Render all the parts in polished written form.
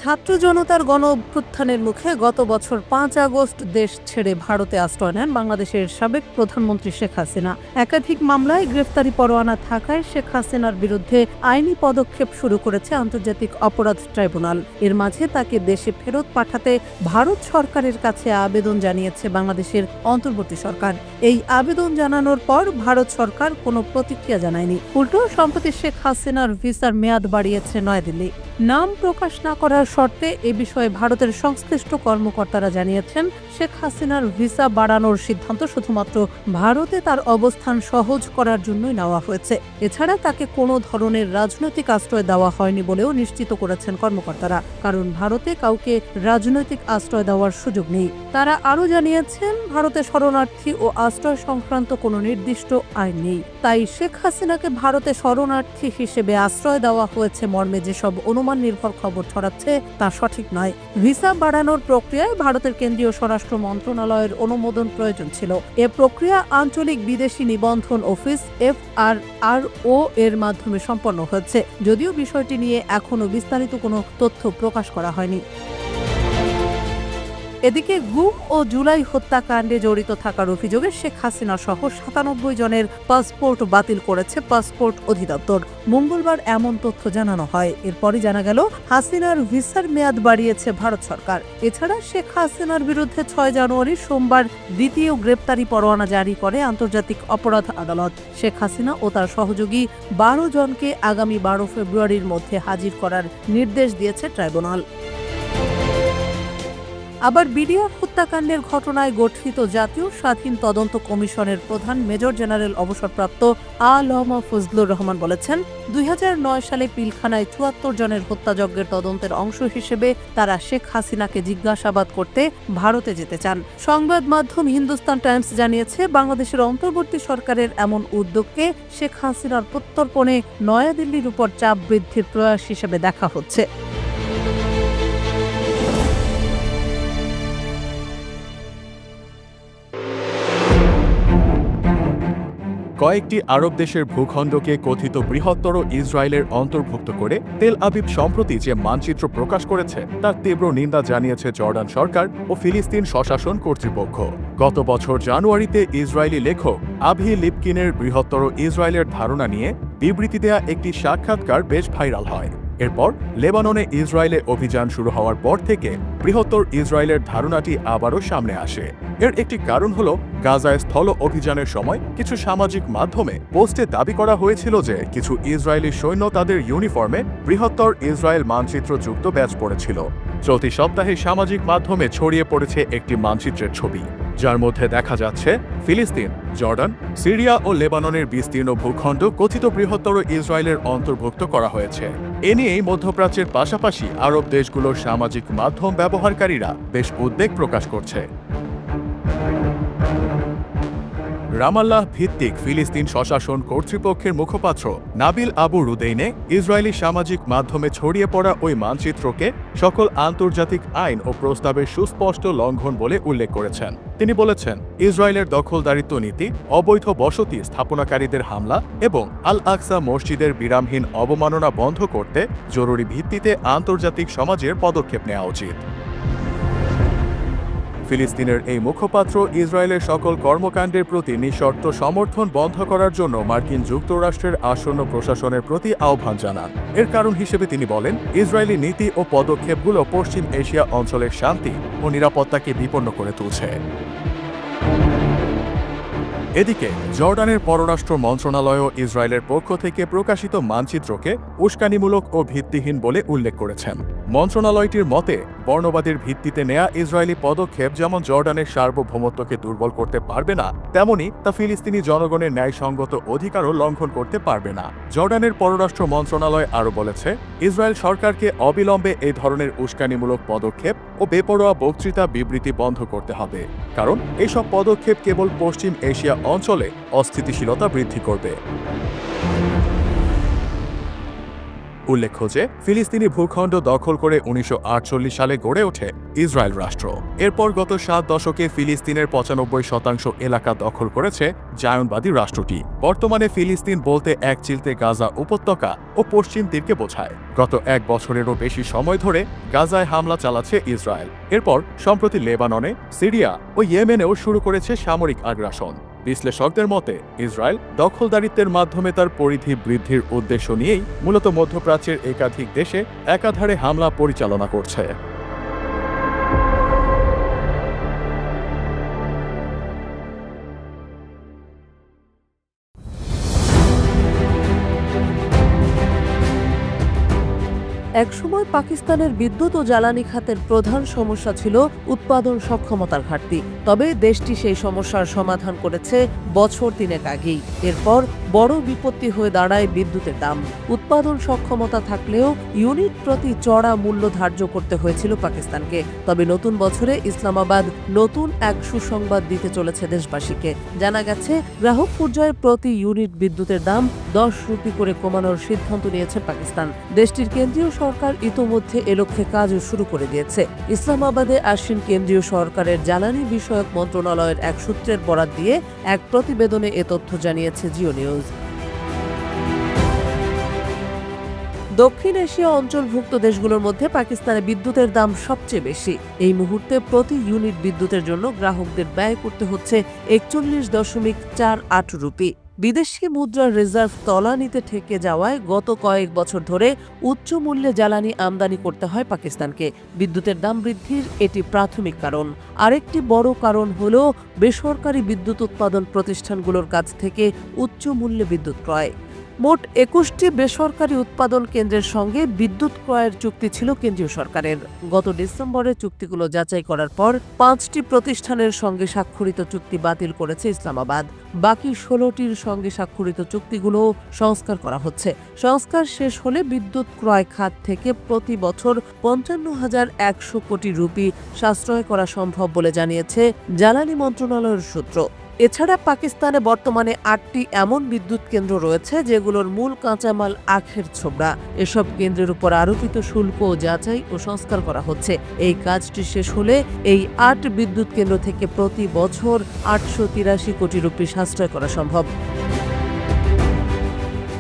ছাত্র জনতার গণ অভ্যুত্থানের মুখে গত বছর ৫ আগস্ট দেশ ছেড়ে ভারতে আশ্রয় নেন বাংলাদেশের সাবেক প্রধানমন্ত্রী শেখ হাসিনা। একাধিক মামলায় গ্রেফতারি পরোয়ানা থাকায় শেখ হাসিনার বিরুদ্ধে আইনি পদক্ষেপ শুরু করেছে আন্তর্জাতিক অপরাধ ট্রাইব্যুনাল। এর মাঝে তাকে দেশে ফেরত পাঠাতে ভারত সরকারের কাছে আবেদন জানিয়েছে বাংলাদেশের অন্তর্বর্তী সরকার। এই আবেদন জানানোর পর ভারত সরকার কোনো প্রতিক্রিয়া জানায়নি। উল্টো সম্প্রতি শেখ হাসিনার ভিসার মেয়াদ বাড়িয়েছে নয়াদিল্লি। নাম প্রকাশ না করার শর্তে এ বিষয়ে ভারতের সংশ্লিষ্ট কর্মকর্তারা জানিয়েছেন, শেখ হাসিনার ভিসা বাড়ানোর সিদ্ধান্ত শুধুমাত্র ভারতে তার অবস্থান সহজ করার জন্যই নেওয়া হয়েছে। এছাড়া তাকে কোনো ধরনের রাজনৈতিক আশ্রয় দেওয়া হয়নি বলেও নিশ্চিত করেছেন কর্মকর্তারা, কারণ ভারতে কাউকে রাজনৈতিক আশ্রয় দেওয়ার সুযোগ নেই। তারা আরও জানিয়েছেন, ভারতে শরণার্থী ও আশ্রয় সংক্রান্ত কোনো নির্দিষ্ট আইন নেই। তাই শেখ হাসিনাকে ভারতে শরণার্থী হিসেবে আশ্রয় দেওয়া হয়েছে মর্মে যেসব অনুমান নির্ভর খবর ছড়াচ্ছে তা সঠিক নয়। ভিসা বাড়ানোর প্রক্রিয়ায় ভারতের কেন্দ্রীয় স্বরাষ্ট্র মন্ত্রণালয়ের অনুমোদন প্রয়োজন ছিল। এ প্রক্রিয়া আঞ্চলিক বিদেশি নিবন্ধন অফিস FRRO এর মাধ্যমে সম্পন্ন হয়েছে, যদিও বিষয়টি নিয়ে এখনো বিস্তারিত কোনো তথ্য প্রকাশ করা হয়নি। এদিকে গুম ও জুলাই হত্যাকাণ্ডে জড়িত থাকার অভিযোগে শেখ হাসিনা সহ ৯৭ জনের পাসপোর্ট বাতিল করেছে পাসপোর্ট অধিদপ্তর। মঙ্গলবার এমন তথ্য জানানো হয়। এরপরই জানা গেল হাসিনার ভিসার মেয়াদ বাড়িয়েছে ভারত সরকার। এছাড়া শেখ হাসিনার বিরুদ্ধে ৬ জানুয়ারি সোমবার দ্বিতীয় গ্রেপ্তারি পরোয়ানা জারি করে আন্তর্জাতিক অপরাধ আদালত। শেখ হাসিনা ও তার সহযোগী ১২ জনকে আগামী ১২ ফেব্রুয়ারির মধ্যে হাজির করার নির্দেশ দিয়েছে ট্রাইব্যুনাল। আবার বিডিআর হত্যাকাণ্ডের ঘটনায় গঠিত জাতীয় স্বাধীন তদন্ত কমিশনের প্রধান মেজর জেনারেল অবসরপ্রাপ্ত আ.ল.ম ফজলুর রহমান বলেছেন, ২০০৯ সালে পিলখানায় ৭৪ জনের হত্যাযজ্ঞের তদন্তের অংশ হিসেবে তারা শেখ হাসিনাকে জিজ্ঞাসাবাদ করতে ভারতে যেতে চান। সংবাদ মাধ্যম হিন্দুস্তান টাইমস জানিয়েছে, বাংলাদেশের অন্তর্বর্তী সরকারের এমন উদ্যোগকে শেখ হাসিনার প্রত্যর্পণে নয়াদিল্লির উপর চাপ বৃদ্ধির প্রয়াস হিসেবে দেখা হচ্ছে। কয়েকটি আরব দেশের ভূখণ্ডকে কথিত বৃহত্তর ইসরায়েলের অন্তর্ভুক্ত করে তেল আবিব সম্প্রতি যে মানচিত্র প্রকাশ করেছে তার তীব্র নিন্দা জানিয়েছে জর্ডান সরকার ও ফিলিস্তিন স্বশাসন কর্তৃপক্ষ। গত বছর জানুয়ারিতে ইসরায়েলি লেখক আভি লিপকিনের বৃহত্তর ইসরায়েলের ধারণা নিয়ে বিবৃতি দেয়া একটি সাক্ষাৎকার বেশ ভাইরাল হয়। এরপর লেবাননে ইসরায়েলে অভিযান শুরু হওয়ার পর থেকে বৃহত্তর ইসরায়েলের ধারণাটি আবারও সামনে আসে। এর একটি কারণ হল, গাজায় স্থল অভিযানের সময় কিছু সামাজিক মাধ্যমে পোস্টে দাবি করা হয়েছিল যে কিছু ইসরায়েলি সৈন্য তাদের ইউনিফর্মে বৃহত্তর ইসরায়েল মানচিত্র যুক্ত ব্যাজ পড়েছিল। চলতি সপ্তাহে সামাজিক মাধ্যমে ছড়িয়ে পড়েছে একটি মানচিত্রের ছবি, যার মধ্যে দেখা যাচ্ছে ফিলিস্তিন, জর্ডান, সিরিয়া ও লেবাননের বিস্তীর্ণ ভূখণ্ড কথিত বৃহত্তর ইসরায়েলের অন্তর্ভুক্ত করা হয়েছে। এ নিয়েই মধ্যপ্রাচ্যের পাশাপাশি আরব দেশগুলোর সামাজিক মাধ্যম ব্যবহারকারীরা বেশ উদ্বেগ প্রকাশ করছে। রামাল্লাহ ভিত্তিক ফিলিস্তিন স্বশাসন কর্তৃপক্ষের মুখপাত্র নাবিল আবু রুদেইনে ইসরায়েলি সামাজিক মাধ্যমে ছড়িয়ে পড়া ওই মানচিত্রকে সকল আন্তর্জাতিক আইন ও প্রস্তাবের সুস্পষ্ট লঙ্ঘন বলে উল্লেখ করেছেন। তিনি বলেছেন, ইসরায়েলের দখলদারিত্ব নীতি, অবৈধ বসতি স্থাপনাকারীদের হামলা এবং আল আকসা মসজিদের বিরামহীন অবমাননা বন্ধ করতে জরুরি ভিত্তিতে আন্তর্জাতিক সমাজের পদক্ষেপ নেওয়া উচিত। ফিলিস্তিনের এই মুখপাত্র ইসরায়েলের সকল কর্মকাণ্ডের প্রতি নিঃশর্ত সমর্থন বন্ধ করার জন্য মার্কিন যুক্তরাষ্ট্রের আসন্ন প্রশাসনের প্রতি আহ্বান জানান। এর কারণ হিসেবে তিনি বলেন, ইসরায়েলি নীতি ও পদক্ষেপগুলো পশ্চিম এশিয়া অঞ্চলের শান্তি ও নিরাপত্তাকে বিপন্ন করে তুলছে। এদিকে জর্ডানের পররাষ্ট্র মন্ত্রণালয়ও ইসরায়েলের পক্ষ থেকে প্রকাশিত মানচিত্রকে উস্কানিমূলক ও ভিত্তিহীন বলে উল্লেখ করেছেন। মন্ত্রণালয়টির মতে, বর্ণবাদের ভিত্তিতে নেয়া ইসরায়েলি পদক্ষেপ যেমন জর্ডানের সার্বভৌমত্বকে দুর্বল করতে পারবে না, তেমনি তা ফিলিস্তিনি জনগণের ন্যায়সঙ্গত অধিকারও লঙ্ঘন করতে পারবে না। জর্ডানের পররাষ্ট্র মন্ত্রণালয় আরও বলেছে, ইসরায়েল সরকারকে অবিলম্বে এই ধরনের উস্কানিমূলক পদক্ষেপ ও বেপরোয়া বক্তৃতা বিবৃতি বন্ধ করতে হবে, কারণ এসব পদক্ষেপ কেবল পশ্চিম এশিয়া অঞ্চলে অস্থিতিশীলতা বৃদ্ধি করবে। উল্লেখ্য যে ফিলিস্তিনি ভূখণ্ড দখল করে 1948 সালে গড়ে ওঠে ইসরায়েল রাষ্ট্র। এরপর গত 7 দশকে ফিলিস্তিনের 95% এলাকা দখল করেছে জায়নবাদী রাষ্ট্রটি। বর্তমানে ফিলিস্তিন বলতে এক চিলতে গাজা উপত্যকা ও পশ্চিম তীরকে বোঝায়। গত 1 বছরেরও বেশি সময় ধরে গাজায় হামলা চালাচ্ছে ইসরায়েল। এরপর সম্প্রতি লেবাননে, সিরিয়া ও ইয়েমেনেও শুরু করেছে সামরিক আগ্রাসন। বিশ্লেষকদের মতে ইসরায়েল দখলদারিত্বের মাধ্যমে তার পরিধি বৃদ্ধির উদ্দেশ্য নিয়েই মূলত মধ্যপ্রাচ্যের একাধিক দেশে একাধারে হামলা পরিচালনা করছে। একসময় পাকিস্তানের বিদ্যুৎ ও জ্বালানি খাতের প্রধান সমস্যা ছিল উৎপাদন সক্ষমতার ঘাটতি। তবে দেশটি সেই সমস্যার সমাধান করেছে বছর 3 আগেই। এরপর বড় বিপত্তি হয়ে দাঁড়ায় বিদ্যুতের দাম। উৎপাদন সক্ষমতা থাকলেও ইউনিট প্রতি চড়া মূল্য ধার্য করতে হয়েছিল পাকিস্তানকে। তবে নতুন বছরে ইসলামাবাদ নতুন এক সুসংবাদ দিতে চলেছে দেশবাসীকে। জানা গেছে গ্রাহক পর্যায়ে প্রতি ইউনিট বিদ্যুতের দাম 10 রুপি করে কমানোর সিদ্ধান্ত নিয়েছে পাকিস্তান। দেশটির কেন্দ্রীয় সরকার ইতোমধ্যে এ লক্ষ্যে কাজও শুরু করে দিয়েছে। ইসলামাবাদে আসীন কেন্দ্রীয় সরকারের জ্বালানি বিষয়ক মন্ত্রণালয়ের এক সূত্রের বরাত দিয়ে এক প্রতিবেদনে এ তথ্য জানিয়েছে জিও নিউজ। দক্ষিণ এশিয়া অঞ্চলভুক্ত দেশগুলোর মধ্যে পাকিস্তানে বিদ্যুতের দাম সবচেয়ে বেশি। এই মুহূর্তে প্রতি ইউনিট বিদ্যুতের জন্য গ্রাহকদের ব্যয় করতে হচ্ছে 41.48 রুপি। বিদেশি মুদ্রার রিজার্ভ তলানিতে ঠেকে যাওয়ায় গত কয়েক বছর ধরে উচ্চ মূল্যে জ্বালানি আমদানি করতে হয় পাকিস্তানকে। বিদ্যুতের দাম বৃদ্ধির এটি প্রাথমিক কারণ। আরেকটি বড় কারণ হল বেসরকারি বিদ্যুৎ উৎপাদন প্রতিষ্ঠানগুলোর কাছ থেকে উচ্চ মূল্যে বিদ্যুৎ ক্রয়। মোট 21টি বেসরকারি উৎপাদন কেন্দ্রের সঙ্গে বিদ্যুৎ ক্রয়ের চুক্তি ছিল কেন্দ্রীয় সরকারের। গত ডিসেম্বরে চুক্তিগুলো যাচাই করার পর 5টি প্রতিষ্ঠানের সঙ্গে স্বাক্ষরিত চুক্তি বাতিল করেছে ইসলামাবাদ। বাকি 16টির সঙ্গে স্বাক্ষরিত চুক্তিগুলো সংস্কার করা হচ্ছে। সংস্কার শেষ হলে বিদ্যুৎ ক্রয় খাত থেকে প্রতি বছর 55,100 কোটি রুপি সাশ্রয় করা সম্ভব বলে জানিয়েছে জ্বালানি মন্ত্রণালয়ের সূত্র। এছাড়া পাকিস্তানে বর্তমানে 8টি এমন বিদ্যুৎ কেন্দ্র রয়েছে যেগুলোর মূল কাঁচামাল আখের ছোবড়া। এসব কেন্দ্রের উপর আরোপিত শুল্ক যাচাই ও সংস্কার করা হচ্ছে। এই কাজটি শেষ হলে এই 8 বিদ্যুৎ কেন্দ্র থেকে প্রতি বছর 883 কোটি রুপি সাশ্রয় করা সম্ভব।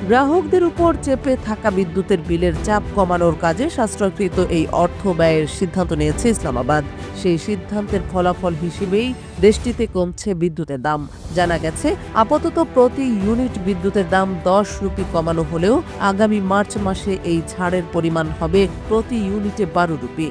গ্রাহকদের উপর চেপে থাকা বিদ্যুতের বিলের চাপ কমানোর কাজে সাশ্রয়কৃত এই অর্থ ব্যয়ের সিদ্ধান্ত নিয়েছে ইসলামাবাদ। সেই সিদ্ধান্তের ফলাফল হিসেবেই দেশটিতে কমছে বিদ্যুতের দাম। জানা গেছে আপাতত প্রতি ইউনিট বিদ্যুতের দাম 10 রুপি কমানো হলেও আগামী মার্চ মাসে এই ছাড়ের পরিমাণ হবে প্রতি ইউনিটে 12 রুপি।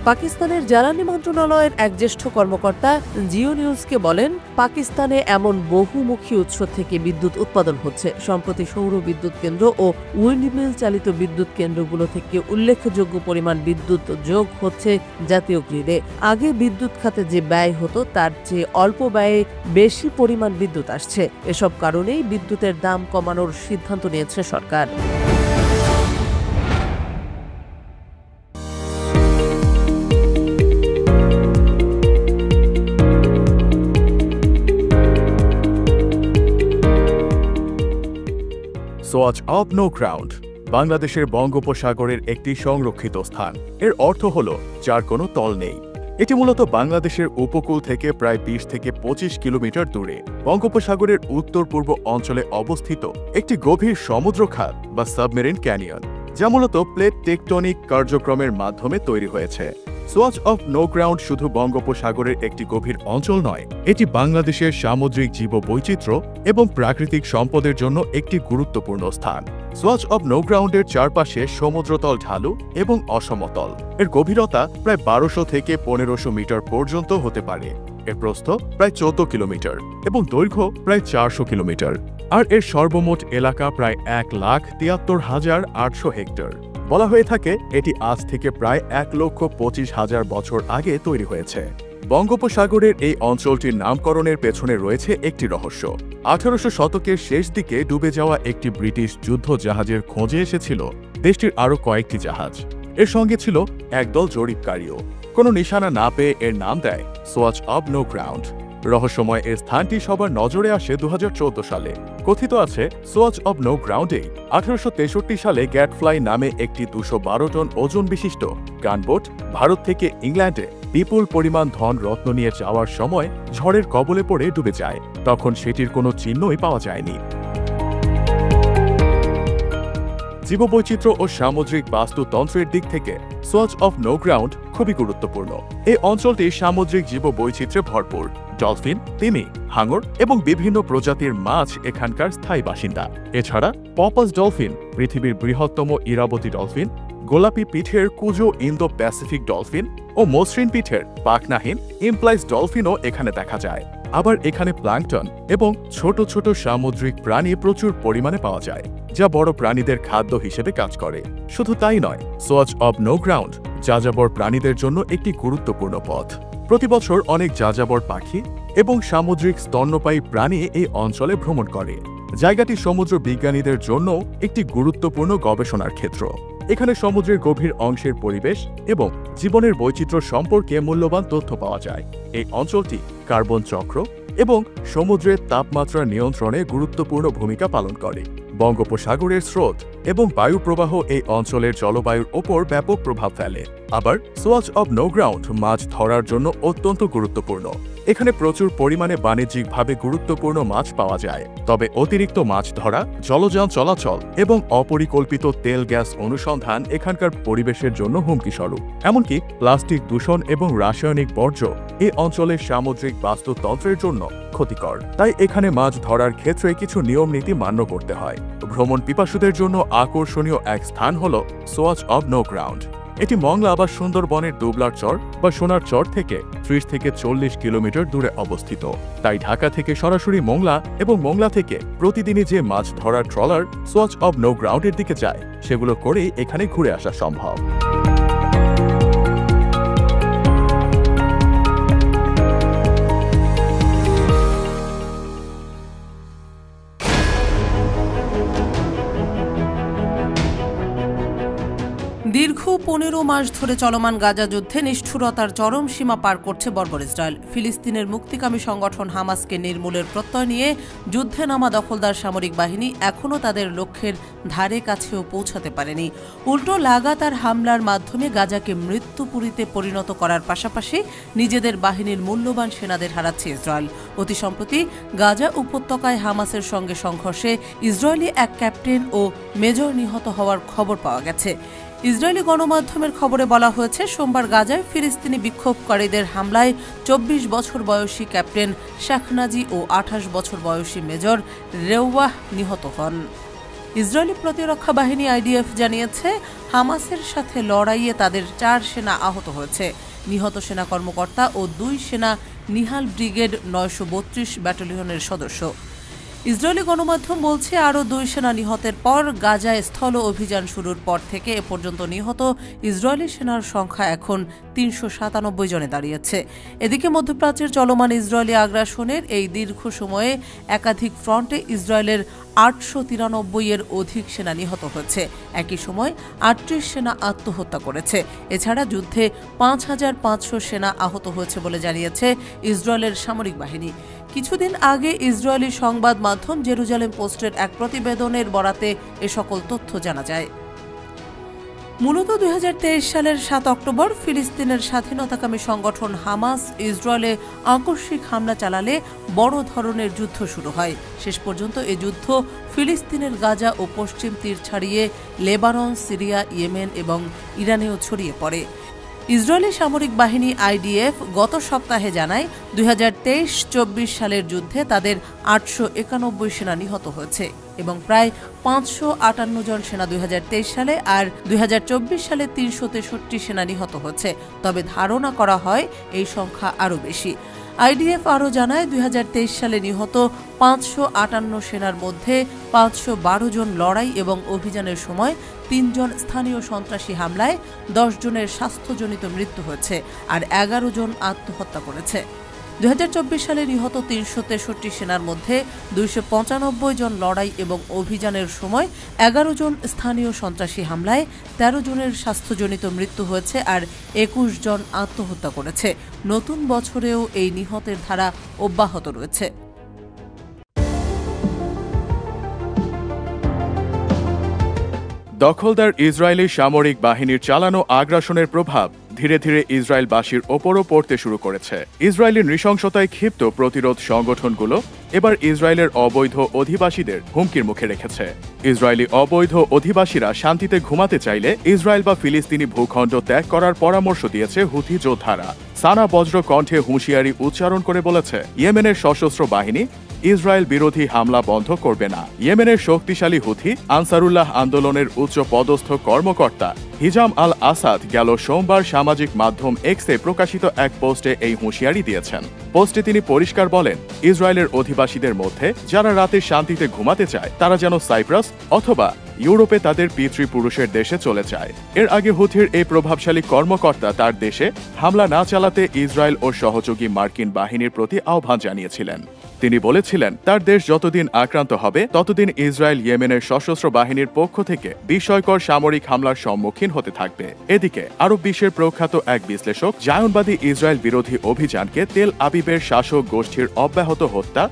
পাকিস্তানের জ্বালানি মন্ত্রণালয়ের এক জ্যেষ্ঠ কর্মকর্তা জিও নিউজকে বলেন, পাকিস্তানে এমন বহুমুখী উৎস থেকে বিদ্যুৎ উৎপাদন হচ্ছে। সম্প্রতি সৌর বিদ্যুৎ কেন্দ্র ও উইন্ডমিল চালিত বিদ্যুৎ কেন্দ্রগুলো থেকে উল্লেখযোগ্য পরিমাণ বিদ্যুৎ যোগ হচ্ছে জাতীয় গ্রিডে। আগে বিদ্যুৎ খাতে যে ব্যয় হতো তার চেয়ে অল্প ব্যয়ে বেশি পরিমাণ বিদ্যুৎ আসছে। এসব কারণেই বিদ্যুতের দাম কমানোর সিদ্ধান্ত নিয়েছে সরকার। সোয়াচ অফ নো গ্রাউন্ড বাংলাদেশের বঙ্গোপসাগরের একটি সংরক্ষিত স্থান। এর অর্থ হল যার কোনো তল নেই। এটি মূলত বাংলাদেশের উপকূল থেকে প্রায় 20 থেকে 25 কিলোমিটার দূরে বঙ্গোপসাগরের উত্তর পূর্ব অঞ্চলে অবস্থিত একটি গভীর সমুদ্রখাত বা সাবমেরিন ক্যানিয়ন, যা মূলত প্লেট টেকটনিক কার্যক্রমের মাধ্যমে তৈরি হয়েছে। সোয়াচ অফ নো গ্রাউন্ড শুধু বঙ্গোপসাগরের একটি গভীর অঞ্চল নয়, এটি বাংলাদেশের সামুদ্রিক জীববৈচিত্র্য এবং প্রাকৃতিক সম্পদের জন্য একটি গুরুত্বপূর্ণ স্থান। সোয়াচ অফ নো গ্রাউন্ডের চারপাশে সমুদ্রতল ঢালু এবং অসমতল। এর গভীরতা প্রায় 1200 থেকে 1500 মিটার পর্যন্ত হতে পারে। এর প্রস্থ প্রায় 14 কিলোমিটার এবং দৈর্ঘ্য প্রায় 400 কিলোমিটার। আর এর সর্বমোট এলাকা প্রায় 1,73,800 হেক্টর। বলা হয়ে থাকে এটি আজ থেকে প্রায় 1,25,000 বছর আগে তৈরি হয়েছে। বঙ্গোপসাগরের এই অঞ্চলটির নামকরণের পেছনে রয়েছে একটি রহস্য। 1800 শতকের শেষ দিকে ডুবে যাওয়া একটি ব্রিটিশ যুদ্ধ জাহাজের খোঁজে এসেছিল দেশটির আরও কয়েকটি জাহাজ। এর সঙ্গে ছিল একদল জরিপকারীও। কোনো নিশানা না পেয়ে এর নাম দেয় সোয়াচ অফ নো গ্রাউন্ড। রহস্যময় এই স্থানটি সবার নজরে আসে 2014 সালে। কথিত আছে সোয়াচ অব নো গ্রাউন্ডে 1863 সালে গ্যাটফ্লাই নামে একটি 212 টন ওজন বিশিষ্ট গানবোট ভারত থেকে ইংল্যান্ডে বিপুল পরিমাণ ধন রত্ন নিয়ে যাওয়ার সময় ঝড়ের কবলে পড়ে ডুবে যায়। তখন সেটির কোনো চিহ্নই পাওয়া যায়নি। জীববৈচিত্র্য ও সামুদ্রিক বাস্তুতন্ত্রের দিক থেকে সোয়াচ অফ নো গ্রাউন্ড খুবই গুরুত্বপূর্ণ। এই অঞ্চলটি সামুদ্রিক জীববৈচিত্র্যে ভরপুর। ডলফিন, তিমি, হাঙর এবং বিভিন্ন প্রজাতির মাছ এখানকার স্থায়ী বাসিন্দা। এছাড়া পপাস ডলফিন, পৃথিবীর বৃহত্তম ইরাবতী ডলফিন, গোলাপি পিঠের কুজো ইন্দো প্যাসিফিক ডলফিন ও মসৃণ পিঠের পাখনাহীন ইমপ্লাইজ ডলফিনও এখানে দেখা যায়। আবার এখানে প্ল্যাঙ্কটন এবং ছোট ছোট সামুদ্রিক প্রাণী প্রচুর পরিমাণে পাওয়া যায়, যা বড় প্রাণীদের খাদ্য হিসেবে কাজ করে। শুধু তাই নয়, সোয়াচ অব নো গ্রাউন্ড যাযাবর প্রাণীদের জন্য একটি গুরুত্বপূর্ণ পথ। প্রতি বছর অনেক যাযাবর পাখি এবং সামুদ্রিক স্তন্যপায়ী প্রাণী এই অঞ্চলে ভ্রমণ করে। জায়গাটি সমুদ্র বিজ্ঞানীদের জন্য একটি গুরুত্বপূর্ণ গবেষণার ক্ষেত্র। এখানে সমুদ্রের গভীর অংশের পরিবেশ এবং জীবনের বৈচিত্র্য সম্পর্কে মূল্যবান তথ্য পাওয়া যায়। এই অঞ্চলটি কার্বন চক্র এবং সমুদ্রের তাপমাত্রা নিয়ন্ত্রণে গুরুত্বপূর্ণ ভূমিকা পালন করে। বঙ্গোপসাগরের স্রোত এবং বায়ু প্রবাহ এই অঞ্চলের জলবায়ুর ওপর ব্যাপক প্রভাব ফেলে। আবার সোয়াচ অব নো গ্রাউন্ড মাছ ধরার জন্য অত্যন্ত গুরুত্বপূর্ণ। এখানে প্রচুর পরিমাণে বাণিজ্যিকভাবে গুরুত্বপূর্ণ মাছ পাওয়া যায়। তবে অতিরিক্ত মাছ ধরা, জলযান চলাচল এবং অপরিকল্পিত তেল গ্যাস অনুসন্ধান এখানকার পরিবেশের জন্য হুমকিস্বরূপ। এমনকি প্লাস্টিক দূষণ এবং রাসায়নিক বর্জ্য এই অঞ্চলের সামুদ্রিক বাস্তুতন্ত্রের জন্য ক্ষতিকর। তাই এখানে মাছ ধরার ক্ষেত্রে কিছু নিয়ম নীতি মান্য করতে হয়। ভ্রমণ পিপাসুদের জন্য আকর্ষণীয় এক স্থান হল সোয়াচ অব নো গ্রাউন্ড। এটি মংলা বা সুন্দরবনের দুবলার চর বা সোনার চর থেকে 30 থেকে 40 কিলোমিটার দূরে অবস্থিত। তাই ঢাকা থেকে সরাসরি মংলা এবং মংলা থেকে প্রতিদিনই যে মাছ ধরার ট্রলার সোয়াচ অব নো গ্রাউন্ডের দিকে যায়, সেগুলো করেই এখানে ঘুরে আসা সম্ভব। দীর্ঘ 15 মাস ধরে চলমান গাজা যুদ্ধে নিষ্ঠুরতার চরম সীমা পার করছে বর্বর ইসরায়েল। ফিলিস্তিনের মুক্তিকামী সংগঠন হামাসকে নির্মূলের প্রত্যয় নিয়ে যুদ্ধে নামা দখলদার সামরিক বাহিনী এখনও তাদের লক্ষ্যের ধারে কাছেও পৌঁছাতে পারেনি। উল্টো লাগাতার হামলার মাধ্যমে গাজাকে মৃত্যুপুরীতে পরিণত করার পাশাপাশি নিজেদের বাহিনীর মূল্যবান সেনাদের হারাচ্ছে ইসরায়েল। অতি সম্প্রতি গাজা উপত্যকায় হামাসের সঙ্গে সংঘর্ষে ইসরায়েলি এক ক্যাপ্টেন ও মেজর নিহত হওয়ার খবর পাওয়া গেছে। ইসরায়েলি গণমাধ্যমের খবরে বলা হয়েছে, সোমবার গাজায় ফিলিস্তিনি বিক্ষোভকারীদের হামলায় 24 বছর বয়সী ক্যাপ্টেন শাখনাজি ও 28 বছর বয়সী মেজর রেওয়াহ নিহত হন। ইসরায়েলি প্রতিরক্ষা বাহিনী IDF জানিয়েছে, হামাসের সাথে লড়াইয়ে তাদের 4 সেনা আহত হয়েছে। নিহত সেনা কর্মকর্তা ও 2 সেনা নিহাল ব্রিগেড 932 ব্যাটালিয়নের সদস্য। ইসরায়েলি গণমাধ্যম বলছে, আরও 2 সেনা নিহতের পর গাজায় স্থল অভিযান শুরুর পর থেকে এ পর্যন্ত নিহত ইসরায়েলি সেনার সংখ্যা এখন 397 জনে দাঁড়িয়েছে। এদিকে মধ্যপ্রাচ্যের চলমান ইসরায়েলি আগ্রাসনের এই দীর্ঘ সময়ে একাধিক ফ্রন্টে ইসরায়েলের 893 এর অধিক সেনা নিহত হয়েছে। একই সময় 38 সেনা আত্মহত্যা করেছে। এছাড়া যুদ্ধে 5500 সেনা আহত হয়েছে বলে জানিয়েছে ইসরায়েলের সামরিক বাহিনী। কিছুদিন আগে ইসরায়েলি সংবাদ মাধ্যম জেরুজালেম পোস্টের এক প্রতিবেদনের বরাতে এ সকল তথ্য জানা যায়। মূলত 2023 সালের 7 অক্টোবর ফিলিস্তিনের স্বাধীনতাকামী সংগঠন হামাস ইসরায়েলে আকস্মিক হামলা চালালে বড় ধরনের যুদ্ধ শুরু হয়। শেষ পর্যন্ত এই যুদ্ধ ফিলিস্তিনের গাজা ও পশ্চিম তীর ছাড়িয়ে লেবানন, সিরিয়া, ইয়েমেন এবং ইরানেও ছড়িয়ে পড়ে। ইসরায়েলি সামরিক বাহিনী IDF গত সপ্তাহে জানায়, 2023-24 সালের যুদ্ধে তাদের 891 সেনা নিহত হয়েছে এবং প্রায় 558 জন সেনা 2023 সালে আর 2024 সালে 363 সেনা নিহত হয়েছে। তবে ধারণা করা হয় এই সংখ্যা আরও বেশি। IDF আরও জানায়, 2023 সালে নিহত 558 সেনার মধ্যে 512 জন লড়াই এবং অভিযানের সময়, 3 জন স্থানীয় সন্ত্রাসী হামলায়, 10 জনের স্বাস্থ্যজনিত মৃত্যু হয়েছে আর 11 জন আত্মহত্যা করেছে। 2024 সালে নিহত 363 সেনার মধ্যে 295 জন লড়াই এবং অভিযানের সময়, 11 জন স্থানীয় সন্ত্রাসী হামলায়, 13 জনের স্বাস্থ্যজনিত মৃত্যু হয়েছে আর 21 জন আত্মহত্যা করেছে। নতুন বছরেও এই নিহতের ধারা অব্যাহত রয়েছে। দখলদার ইসরায়েলি সামরিক বাহিনীর চালানো আগ্রাসনের প্রভাব ধীরে ধীরে ইসরায়েলবাসীর ওপরও পড়তে শুরু করেছে। ইসরায়েলের নৃশংসতায় ক্ষিপ্ত প্রতিরোধ সংগঠনগুলো এবার ইসরায়েলের অবৈধ অধিবাসীদের হুমকির মুখে রেখেছে। ইসরায়েলি অবৈধ অধিবাসীরা শান্তিতে ঘুমাতে চাইলে ইসরায়েল বা ফিলিস্তিনি ভূখণ্ড ত্যাগ করার পরামর্শ দিয়েছে হুথি যোদ্ধারা। সানা বজ্র কণ্ঠে হুঁশিয়ারি উচ্চারণ করে বলেছে, ইয়েমেনের সশস্ত্র বাহিনী ইসরায়েল বিরোধী হামলা বন্ধ করবে না। ইয়েমেনের শক্তিশালী হুথি আনসারুল্লাহ আন্দোলনের উচ্চ পদস্থ কর্মকর্তা হিজাম আল আসাদ গেল সোমবার সামাজিক মাধ্যম এক্সে প্রকাশিত এক পোস্টে এই হুঁশিয়ারি দিয়েছেন। পোস্টে তিনি পরিষ্কার বলেন, ইসরায়েলের অধিবাসীদের মধ্যে যারা রাতে শান্তিতে ঘুমাতে চায় তারা যেন সাইপ্রাস অথবা ইউরোপে তাদের পিতৃপুরুষের দেশে চলে যায়। এর আগে হুথির এই প্রভাবশালী কর্মকর্তা তার দেশে হামলা না চালাতে ইসরায়েল ও সহযোগী মার্কিন বাহিনীর প্রতি আহ্বান জানিয়েছিলেন। তিনি বলেছিলেন, তার দেশ যতদিন আক্রান্ত হবে ততদিন ইসরায়েল ইয়েমেনের সশস্ত্র বাহিনীর পক্ষ থেকে বিস্ময়কর সামরিক হামলার সম্মুখীন হতে থাকবে। এদিকে আরব বিশ্বের প্রখ্যাত এক বিশ্লেষক জায়নবাদী ইসরায়েল বিরোধী অভিযানকে তেল আবিবের শাসক গোষ্ঠীর অব্যাহত হত্যা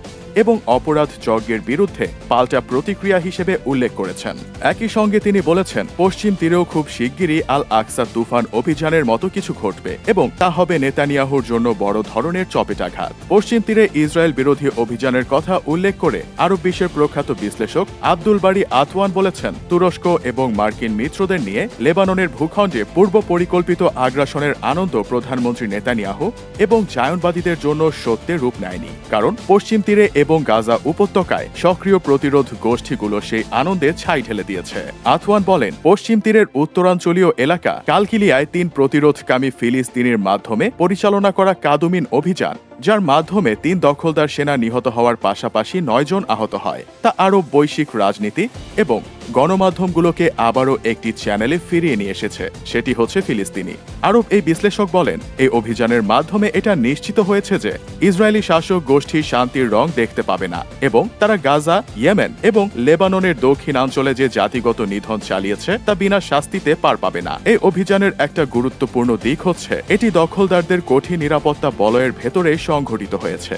এবং অপরাধ যজ্ঞের বিরুদ্ধে পাল্টা প্রতিক্রিয়া হিসেবে উল্লেখ করেছেন। একই সঙ্গে তিনি বলেছেন, পশ্চিম তীরেও খুব শিগগিরই আল আকসা তুফান অভিযানের মতো কিছু ঘটবে এবং তা হবে নেতানিয়াহুর জন্য বড় ধরনের চপেটাঘাত। পশ্চিম তীরে ইসরায়েল বিরোধী অভিযানের কথা উল্লেখ করে আরব বিশ্বের প্রখ্যাত বিশ্লেষক আব্দুল বারি আতওয়ান বলেছেন, তুরস্ক এবং মার্কিন মিত্রদের নিয়ে লেবাননের ভূখণ্ডে পূর্ব পরিকল্পিত আগ্রাসনের আনন্দ প্রধানমন্ত্রী নেতানিয়াহু এবং জায়নবাদীদের জন্য সত্যে রূপ নেয়নি, কারণ পশ্চিম তীরে এবং গাজা উপত্যকায় সক্রিয় প্রতিরোধ গোষ্ঠীগুলো সেই আনন্দে ছাই ঢেলে দিয়েছে। আতওয়ান বলেন, পশ্চিম তীরের উত্তরাঞ্চলীয় এলাকা কালকিলিয়ায় 3 প্রতিরোধকামী ফিলিস্তিনির মাধ্যমে পরিচালনা করা কাদুমিন অভিযান, যার মাধ্যমে 3 দখলদার সেনা নিহত হওয়ার পাশাপাশি 9 জন আহত হয়, তা আরব বৈশ্বিক রাজনীতি এবং গণমাধ্যমগুলোকে আবারও একটি চ্যানেলে ফিরিয়ে নিয়ে এসেছে, সেটি হচ্ছে ফিলিস্তিনি। আরব এই বিশ্লেষক বলেন, এই অভিযানের মাধ্যমে এটা নিশ্চিত হয়েছে যে ইসরায়েলি শাসক গোষ্ঠী শান্তির রং দেখতে পাবে না এবং তারা গাজা, ইয়েমেন এবং লেবাননের দক্ষিণাঞ্চলে যে জাতিগত নিধন চালিয়েছে তা বিনা শাস্তিতে পার পাবে না। এই অভিযানের একটা গুরুত্বপূর্ণ দিক হচ্ছে এটি দখলদারদের কঠিন নিরাপত্তা বলয়ের ভেতরে সংঘটিত হয়েছে।